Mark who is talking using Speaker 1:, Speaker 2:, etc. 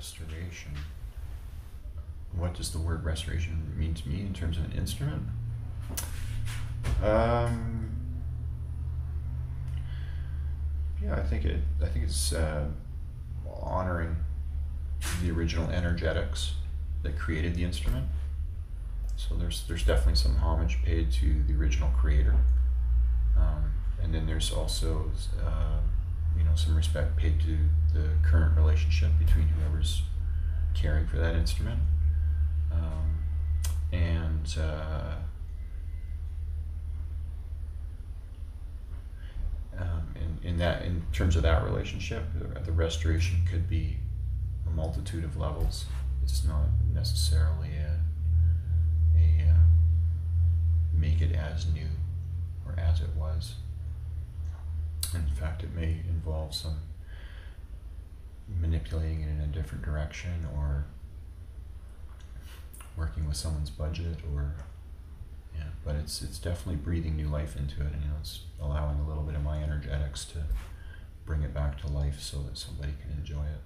Speaker 1: Restoration. What does the word restoration mean to me in terms of an instrument? Yeah, I think it's honoring the original energetics that created the instrument. So there's definitely some homage paid to the original creator, and then there's also some respect paid to the current relationship between whoever's caring for that instrument, in terms of that relationship, the restoration could be a multitude of levels. It's not necessarily a make it as new or as it was. In fact, it may involve some manipulating it in a different direction, or working with someone's budget, but it's definitely breathing new life into it, and it's allowing a little bit of my energetics to bring it back to life so that somebody can enjoy it.